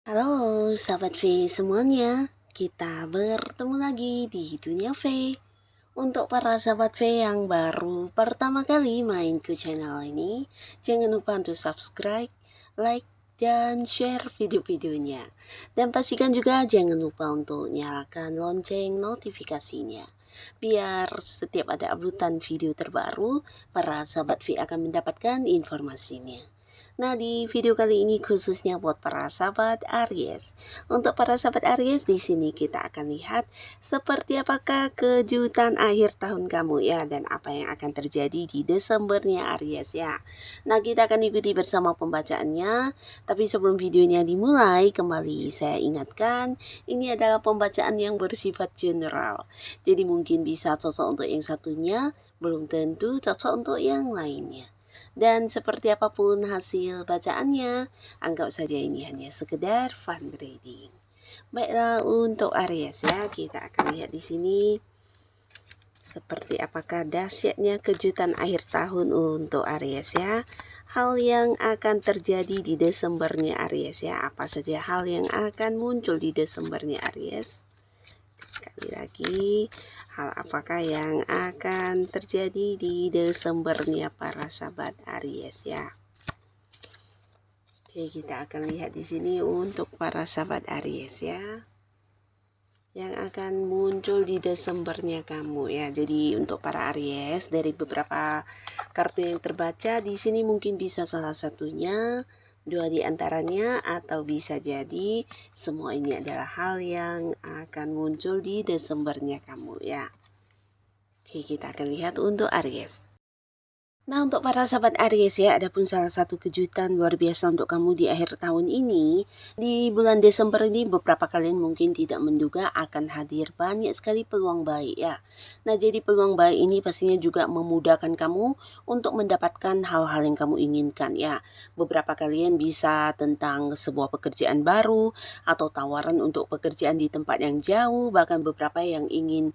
Halo sahabat V semuanya, kita bertemu lagi di Dunia V. Untuk para sahabat V yang baru pertama kali main ke channel ini, jangan lupa untuk subscribe, like, dan share video-videonya. Dan pastikan juga jangan lupa untuk nyalakan lonceng notifikasinya. Biar setiap ada uploadan video terbaru, para sahabat V akan mendapatkan informasinya. Nah, di video kali ini khususnya buat para sahabat Aries. Untuk para sahabat Aries, di sini kita akan lihat seperti apakah kejutan akhir tahun kamu ya, dan apa yang akan terjadi di Desembernya Aries ya. Nah, kita akan ikuti bersama pembacaannya. Tapi sebelum videonya dimulai, kembali saya ingatkan, ini adalah pembacaan yang bersifat general. Jadi mungkin bisa cocok untuk yang satunya, belum tentu cocok untuk yang lainnya. Dan seperti apapun hasil bacaannya, anggap saja ini hanya sekedar fun reading. Baiklah, untuk Aries ya, kita akan lihat di sini seperti apakah dahsyatnya kejutan akhir tahun untuk Aries ya. Hal yang akan terjadi di Desembernya Aries ya. Apa saja hal yang akan muncul di Desembernya Aries? Sekali lagi, hal apakah yang akan terjadi di Desembernya para sahabat Aries ya? Oke, kita akan lihat di sini untuk para sahabat Aries ya, yang akan muncul di Desembernya kamu ya. Jadi untuk para Aries, dari beberapa kartu yang terbaca di sini mungkin bisa salah satunya, dua di antaranya, atau bisa jadi semua ini adalah hal yang akan muncul di Desembernya kamu ya. Oke, kita akan lihat untuk Aries. Nah, untuk para sahabat Aries ya, ada pun salah satu kejutan luar biasa untuk kamu di akhir tahun ini. Di bulan Desember ini beberapa kalian mungkin tidak menduga akan hadir banyak sekali peluang baik ya. Nah, jadi peluang baik ini pastinya juga memudahkan kamu untuk mendapatkan hal-hal yang kamu inginkan ya. Beberapa kalian bisa tentang sebuah pekerjaan baru atau tawaran untuk pekerjaan di tempat yang jauh, bahkan beberapa yang ingin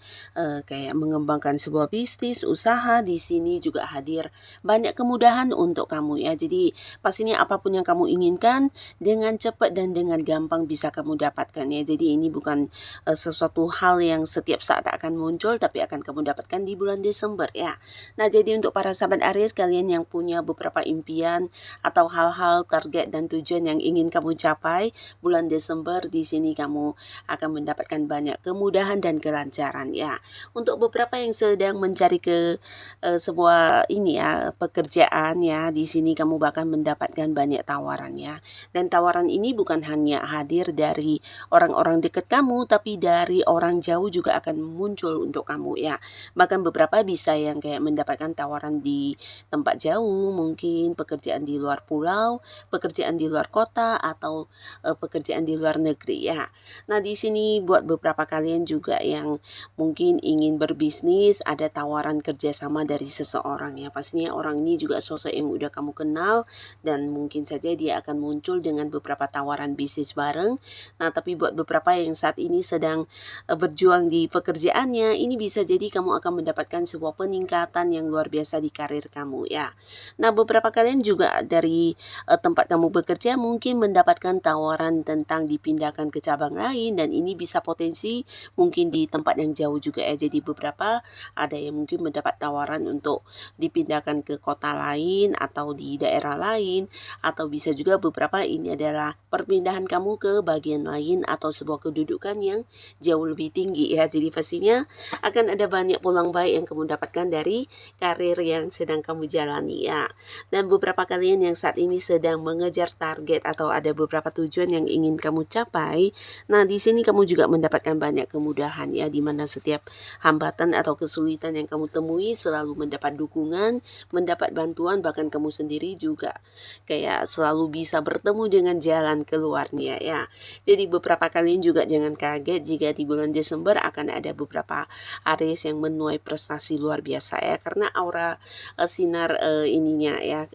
kayak mengembangkan sebuah bisnis, usaha, di sini juga hadir banyak kemudahan untuk kamu ya. Jadi pastinya apapun yang kamu inginkan dengan cepat dan dengan gampang bisa kamu dapatkan ya. Jadi ini bukan sesuatu hal yang setiap saat akan muncul, tapi akan kamu dapatkan di bulan Desember ya. Nah, jadi untuk para sahabat Aries, kalian yang punya beberapa impian atau hal-hal target dan tujuan yang ingin kamu capai bulan Desember, di sini kamu akan mendapatkan banyak kemudahan dan kelancaran ya. Untuk beberapa yang sedang mencari sebuah ini ya, pekerjaan ya, di sini kamu bahkan mendapatkan banyak tawaran ya. Dan tawaran ini bukan hanya hadir dari orang-orang dekat kamu, tapi dari orang jauh juga akan muncul untuk kamu ya. Bahkan beberapa bisa yang kayak mendapatkan tawaran di tempat jauh, mungkin pekerjaan di luar pulau, pekerjaan di luar kota, atau pekerjaan di luar negeri ya. Nah, di sini buat beberapa kalian juga yang mungkin ingin berbisnis, ada tawaran kerjasama dari seseorang ya. Pastinya orang ini juga sosok yang udah kamu kenal, dan mungkin saja dia akan muncul dengan beberapa tawaran bisnis bareng. Nah, tapi buat beberapa yang saat ini sedang berjuang di pekerjaannya, ini bisa jadi kamu akan mendapatkan sebuah peningkatan yang luar biasa di karir kamu ya. Nah, beberapa kalian juga dari tempat kamu bekerja mungkin mendapatkan tawaran tentang dipindahkan ke cabang lain, dan ini bisa potensi mungkin di tempat yang jauh juga ya. Jadi beberapa ada yang mungkin mendapat tawaran untuk dipindahkan ke kota lain atau di daerah lain, atau bisa juga beberapa ini adalah perpindahan kamu ke bagian lain atau sebuah kedudukan yang jauh lebih tinggi ya. Jadi pastinya akan ada banyak peluang baik yang kamu dapatkan dari karir yang sedang kamu jalani ya. Dan beberapa kalian yang saat ini sedang mengejar target atau ada beberapa tujuan yang ingin kamu capai, nah di sini kamu juga mendapatkan banyak kemudahan ya, di mana setiap hambatan atau kesulitan yang kamu temui selalu mendapat dukungan mendapat bantuan, bahkan kamu sendiri juga kayak selalu bisa bertemu dengan jalan keluarnya ya. Jadi beberapa kalian juga jangan kaget jika di bulan Desember akan ada beberapa Aries yang menuai prestasi luar biasa ya, karena aura sinar ininya ya,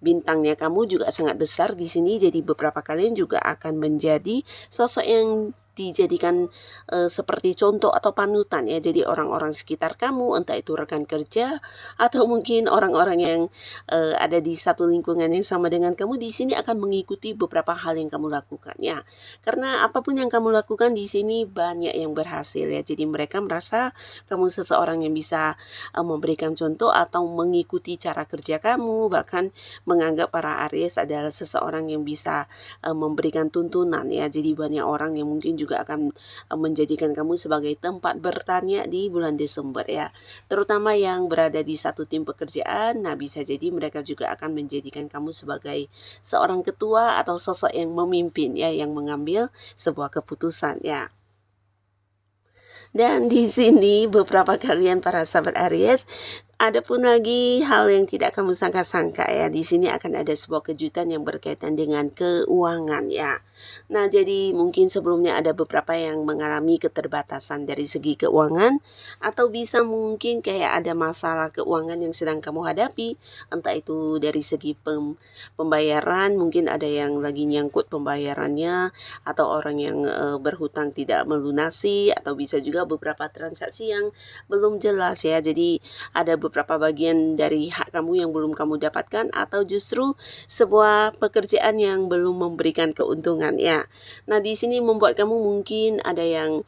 bintangnya kamu juga sangat besar di sini. Jadi beberapa kalian juga akan menjadi sosok yang dijadikan seperti contoh atau panutan ya. Jadi orang-orang sekitar kamu, entah itu rekan kerja atau mungkin orang-orang yang ada di satu lingkungan yang sama dengan kamu, di sini akan mengikuti beberapa hal yang kamu lakukan ya. Karena apapun yang kamu lakukan di sini banyak yang berhasil ya. Jadi mereka merasa kamu seseorang yang bisa memberikan contoh atau mengikuti cara kerja kamu, bahkan menganggap para Aries adalah seseorang yang bisa memberikan tuntunan ya. Jadi banyak orang yang mungkin juga akan menjadikan kamu sebagai tempat bertanya di bulan Desember ya. Terutama yang berada di satu tim pekerjaan, nah bisa jadi mereka juga akan menjadikan kamu sebagai seorang ketua atau sosok yang memimpin ya, yang mengambil sebuah keputusan ya. Dan di sini beberapa kalian para sahabat Aries, ada pun lagi hal yang tidak kamu sangka-sangka ya. Di sini akan ada sebuah kejutan yang berkaitan dengan keuangan ya. Nah, jadi mungkin sebelumnya ada beberapa yang mengalami keterbatasan dari segi keuangan, atau bisa mungkin kayak ada masalah keuangan yang sedang kamu hadapi, entah itu dari segi pembayaran, mungkin ada yang lagi nyangkut pembayarannya, atau orang yang berhutang tidak melunasi, atau bisa juga beberapa transaksi yang belum jelas ya. Jadi ada beberapa bagian dari hak kamu yang belum kamu dapatkan, atau justru sebuah pekerjaan yang belum memberikan keuntungan ya. Nah, di sini membuat kamu mungkin ada yang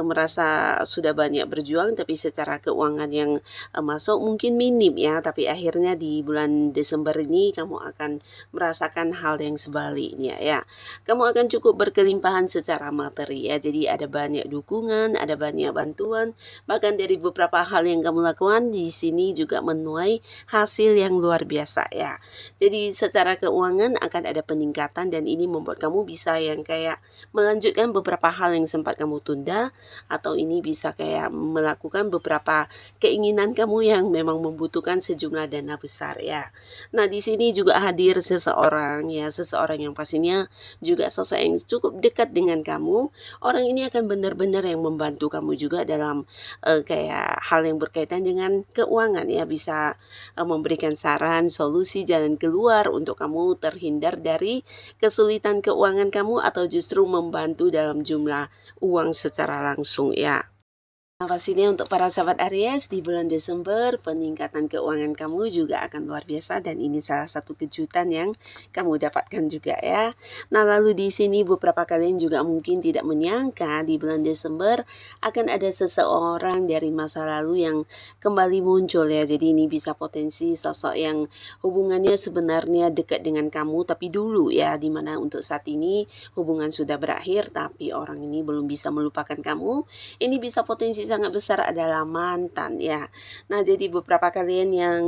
merasa sudah banyak berjuang tapi secara keuangan yang masuk mungkin minim ya, tapi akhirnya di bulan Desember ini kamu akan merasakan hal yang sebaliknya ya. Kamu akan cukup berkelimpahan secara materi ya. Jadi ada banyak dukungan, ada banyak bantuan, bahkan dari beberapa hal yang kamu lakukan di sini juga menuai hasil yang luar biasa ya. Jadi secara keuangan akan ada peningkatan, dan ini membuat kamu bisa yang kayak melanjutkan beberapa hal yang sempat kamu tunda, atau ini bisa kayak melakukan beberapa keinginan kamu yang memang membutuhkan sejumlah dana besar ya. Nah, di sini juga hadir seseorang ya, seseorang yang pastinya juga sosok yang cukup dekat dengan kamu. Orang ini akan benar-benar yang membantu kamu juga dalam kayak hal yang berkaitan dengan keuangan ya, bisa memberikan saran, solusi, jalan keluar untuk kamu terhindar dari kesulitan keuangan kamu, atau justru membantu dalam jumlah uang secara langsung ya. Nah, pastinya untuk para sahabat Aries di bulan Desember, peningkatan keuangan kamu juga akan luar biasa, dan ini salah satu kejutan yang kamu dapatkan juga ya. Nah, lalu di sini beberapa kalian juga mungkin tidak menyangka di bulan Desember akan ada seseorang dari masa lalu yang kembali muncul ya. Jadi ini bisa potensi sosok yang hubungannya sebenarnya dekat dengan kamu tapi dulu ya, dimana untuk saat ini hubungan sudah berakhir tapi orang ini belum bisa melupakan kamu. Ini bisa potensi sangat besar adalah mantan ya. Nah, jadi beberapa kalian yang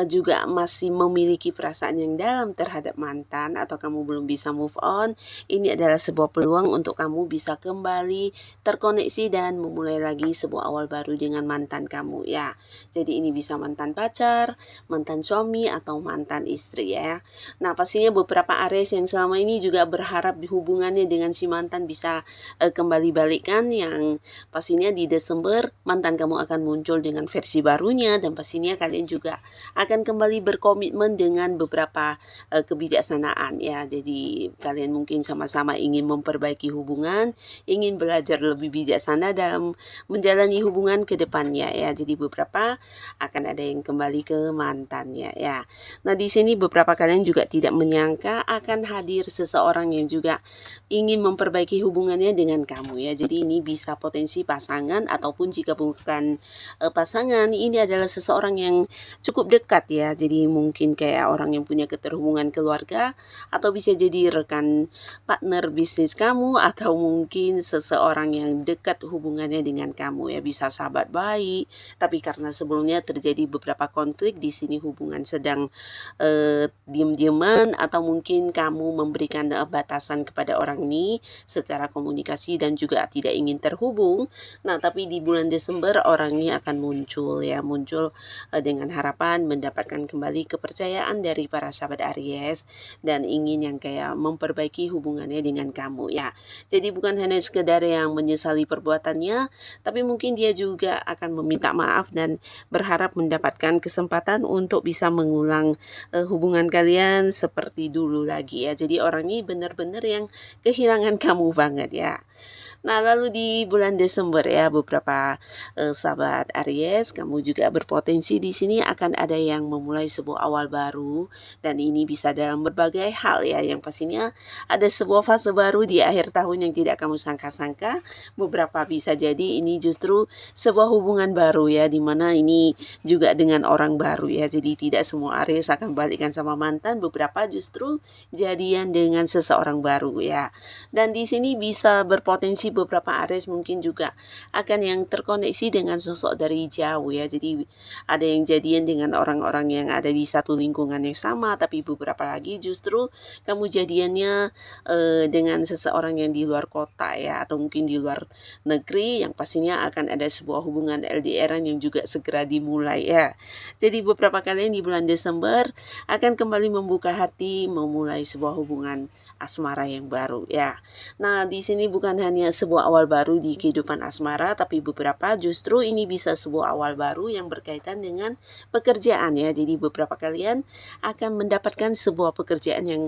juga masih memiliki perasaan yang dalam terhadap mantan, atau kamu belum bisa move on, ini adalah sebuah peluang untuk kamu bisa kembali terkoneksi dan memulai lagi sebuah awal baru dengan mantan kamu ya. Jadi ini bisa mantan pacar, mantan suami, atau mantan istri ya. Nah, pastinya beberapa Aries yang selama ini juga berharap hubungannya dengan si mantan bisa kembali balikan, yang pastinya di Desember mantan kamu akan muncul dengan versi barunya, dan pastinya kalian juga akan kembali berkomitmen dengan beberapa kebijaksanaan ya. Jadi kalian mungkin sama-sama ingin memperbaiki hubungan, ingin belajar lebih bijaksana dalam menjalani hubungan ke depannya ya. Jadi beberapa akan ada yang kembali ke mantannya ya. Nah, di sini beberapa kalian juga tidak menyangka akan hadir seseorang yang juga ingin memperbaiki hubungannya dengan kamu ya. Jadi ini bisa potensi pasangan, ataupun jika bukan pasangan, ini adalah seseorang yang cukup dekat ya. Jadi mungkin kayak orang yang punya keterhubungan keluarga, atau bisa jadi rekan partner bisnis kamu, atau mungkin seseorang yang dekat hubungannya dengan kamu ya. Bisa sahabat baik, tapi karena sebelumnya terjadi beberapa konflik, di sini hubungan sedang diem-dieman, atau mungkin kamu memberikan batasan kepada orang ini secara komunikasi dan juga tidak ingin terhubung. Nah, tapi di di bulan Desember orang ini akan muncul ya, muncul dengan harapan mendapatkan kembali kepercayaan dari para sahabat Aries dan ingin yang kayak memperbaiki hubungannya dengan kamu ya. Jadi bukan hanya sekedar yang menyesali perbuatannya, tapi mungkin dia juga akan meminta maaf dan berharap mendapatkan kesempatan untuk bisa mengulang hubungan kalian seperti dulu lagi ya. Jadi orang ini benar-benar yang kehilangan kamu banget ya. Nah, lalu di bulan Desember ya, beberapa sahabat Aries, kamu juga berpotensi di sini akan ada yang memulai sebuah awal baru dan ini bisa dalam berbagai hal ya. Yang pastinya ada sebuah fase baru di akhir tahun yang tidak kamu sangka-sangka. Beberapa bisa jadi ini justru sebuah hubungan baru ya, dimana ini juga dengan orang baru ya. Jadi tidak semua Aries akan balikan sama mantan, beberapa justru jadian dengan seseorang baru ya. Dan di sini bisa berpotensi beberapa Aries mungkin juga akan yang terkoneksi dengan sosok dari jauh ya. Jadi ada yang jadian dengan orang-orang yang ada di satu lingkungan yang sama, tapi beberapa lagi justru kamu jadiannya dengan seseorang yang di luar kota ya, atau mungkin di luar negeri, yang pastinya akan ada sebuah hubungan LDR yang juga segera dimulai ya. Jadi beberapa kalian di bulan Desember akan kembali membuka hati, memulai sebuah hubungan asmara yang baru ya. Nah, di sini bukan hanya sebuah awal baru di kehidupan asmara, tapi beberapa justru ini bisa sebuah awal baru yang berkaitan dengan pekerjaan ya. Jadi beberapa kalian akan mendapatkan sebuah pekerjaan yang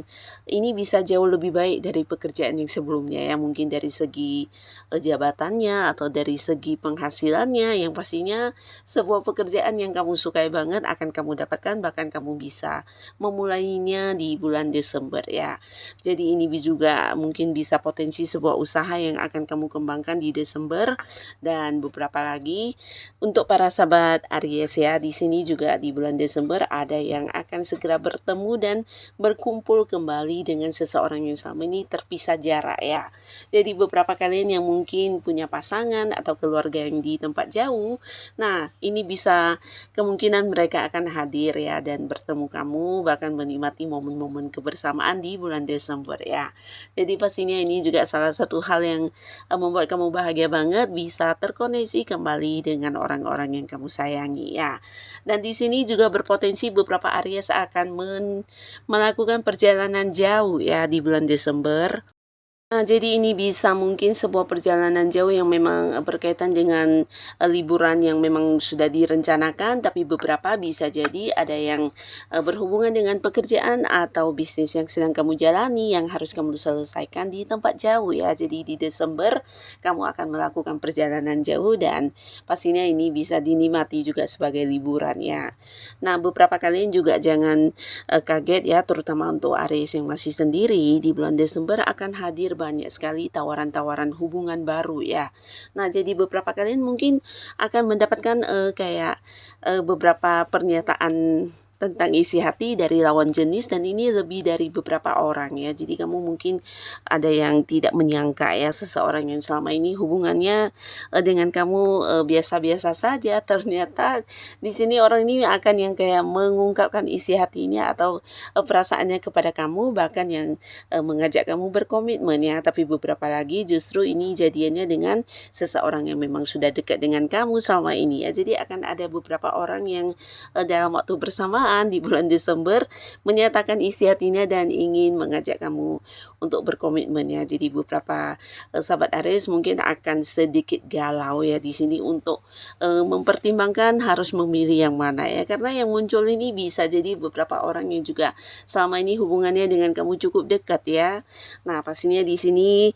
ini bisa jauh lebih baik dari pekerjaan yang sebelumnya ya. Mungkin dari segi jabatannya atau dari segi penghasilannya, yang pastinya sebuah pekerjaan yang kamu sukai banget akan kamu dapatkan, bahkan kamu bisa memulainya di bulan Desember ya. Jadi ini juga mungkin bisa potensi sebuah usaha yang akan kamu kembangkan di Desember. Dan beberapa lagi untuk para sahabat Aries ya, di sini juga di bulan Desember ada yang akan segera bertemu dan berkumpul kembali dengan seseorang yang selama ini terpisah jarak ya. Jadi beberapa kalian yang mungkin punya pasangan atau keluarga yang di tempat jauh, nah ini bisa kemungkinan mereka akan hadir ya dan bertemu kamu, bahkan menikmati momen-momen kebersamaan di bulan Desember ya. Jadi pastinya ini juga salah satu hal yang membuat kamu bahagia banget, bisa terkoneksi kembali dengan orang-orang yang kamu sayangi ya. Dan di sini juga berpotensi beberapa Aries akan melakukan perjalanan jauh ya di bulan Desember. Nah, jadi ini bisa mungkin sebuah perjalanan jauh yang memang berkaitan dengan liburan yang memang sudah direncanakan, tapi beberapa bisa jadi ada yang berhubungan dengan pekerjaan atau bisnis yang sedang kamu jalani yang harus kamu selesaikan di tempat jauh ya. Jadi di Desember kamu akan melakukan perjalanan jauh dan pastinya ini bisa dinikmati juga sebagai liburan ya. Nah, beberapa kalian juga jangan kaget ya, terutama untuk Aries yang masih sendiri, di bulan Desember akan hadir banyak sekali tawaran-tawaran hubungan baru ya. Nah, jadi beberapa kalian mungkin akan mendapatkan kayak beberapa pernyataan tentang isi hati dari lawan jenis, dan ini lebih dari beberapa orang ya. Jadi kamu mungkin ada yang tidak menyangka ya, seseorang yang selama ini hubungannya dengan kamu biasa-biasa saja, ternyata di sini orang ini akan yang kayak mengungkapkan isi hatinya atau perasaannya kepada kamu, bahkan yang mengajak kamu berkomitmen ya. Tapi beberapa lagi justru ini jadiannya dengan seseorang yang memang sudah dekat dengan kamu selama ini ya. Jadi akan ada beberapa orang yang dalam waktu bersamaan di bulan Desember menyatakan isi hatinya dan ingin mengajak kamu untuk berkomitmen ya. Jadi beberapa sahabat Aries mungkin akan sedikit galau ya di sini untuk mempertimbangkan harus memilih yang mana ya, karena yang muncul ini bisa jadi beberapa orang yang juga selama ini hubungannya dengan kamu cukup dekat ya. Nah, pastinya di sini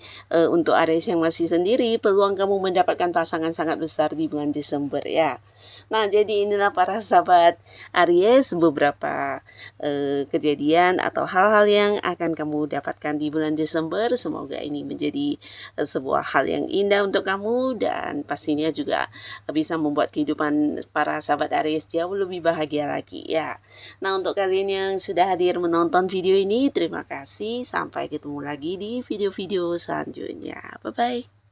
untuk Aries yang masih sendiri, peluang kamu mendapatkan pasangan sangat besar di bulan Desember ya. Nah, jadi inilah para sahabat Aries beberapa kejadian atau hal-hal yang akan kamu dapatkan di bulan Desember. Semoga ini menjadi sebuah hal yang indah untuk kamu dan pastinya juga bisa membuat kehidupan para sahabat Aries jauh lebih bahagia lagi ya. Nah, untuk kalian yang sudah hadir menonton video ini, terima kasih. Sampai ketemu lagi di video-video selanjutnya. Bye-bye.